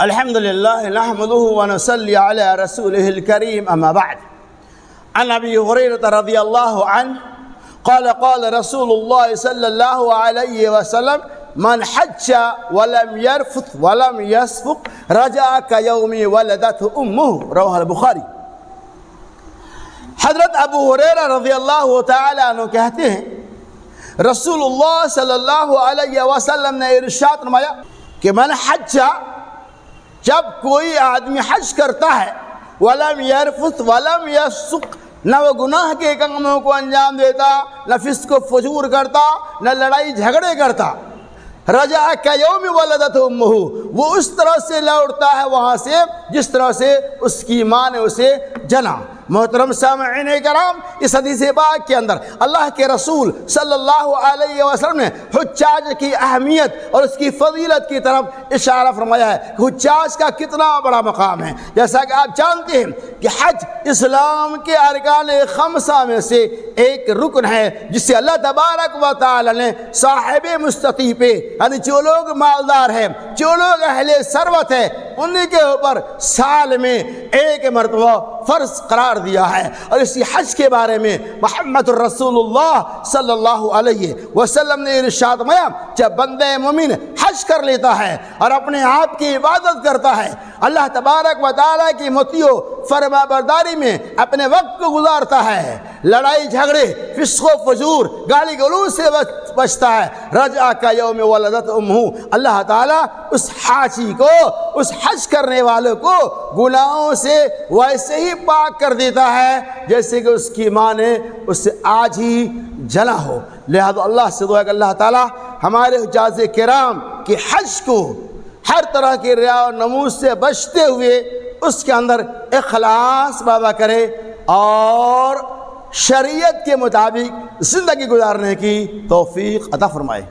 الحمد لله نحمده ونصلي على رسوله الكريم أما بعد. عن أبي هريرة رضي الله عنه قال رسول الله صلى الله عليه وسلم من حج ولم يرفث ولم يسفق رجع كيوم ولدته أمه. رواه البخاری. حضرت ابو ہریرہ رضی اللہ تعالیٰ عنہ کہتے ہیں رسول اللہ صلی اللہ علیہ وسلم نے ارشاد فرمایا کہ من حج، جب کوئی آدمی حج کرتا ہے، ولم یرفث ولم یفسق، نہ وہ گناہ کے کاموں کو انجام دیتا، نہ فسق و فجور کرتا، نہ لڑائی جھگڑے کرتا، رجع کیوم ولدت امہ، وہ اس طرح سے لوٹتا ہے وہاں سے جس طرح سے اس کی ماں نے اسے جنا۔ محترم سامعین کرام، اس حدیث پاک کے اندر اللہ کے رسول صلی اللہ علیہ وسلم نے حجاج کی اہمیت اور اس کی فضیلت کی طرف اشارہ فرمایا ہے کہ حجاج کا کتنا بڑا مقام ہے۔ جیسا کہ آپ جانتے ہیں کہ حج اسلام کے ارکان خمسہ میں سے ایک رکن ہے، جس سے اللہ تبارک و تعالی نے صاحب مستطیع پہ، یعنی جو لوگ مالدار ہیں، جو لوگ اہل ثروت ہیں، انہی کے اوپر سال میں ایک مرتبہ فرض قرار دیا ہے۔ اور اسی حج کے بارے میں محمد الرسول اللہ صلی اللہ علیہ وسلم نے ارشاد فرمایا، جب بندہ مومن حج کر لیتا ہے اور اپنے آپ کی عبادت کرتا ہے، اللہ تبارک و تعالیٰ کی مطیع و فرما برداری میں اپنے وقت کو گزارتا ہے، لڑائی جھگڑے، فسق و فجور، گالی گلوچ سے بچتا ہے، رجع کا یوم ولدت امہ، اللہ تعالیٰ اس حاجی کو، اس حج کرنے والوں کو گناہوں سے ویسے ہی پاک کر دیتا ہے جیسے کہ اس کی ماں نے اس سے آج ہی جنا ہو۔ لہذا اللہ سے دعا کہ اللہ تعالیٰ ہمارے حجاج کرام کی حج کو ہر طرح کی ریا و نموز سے بچتے ہوئے اس کے اندر اخلاص پیدا کرے اور شریعت کے مطابق زندگی گزارنے کی توفیق عطا فرمائے۔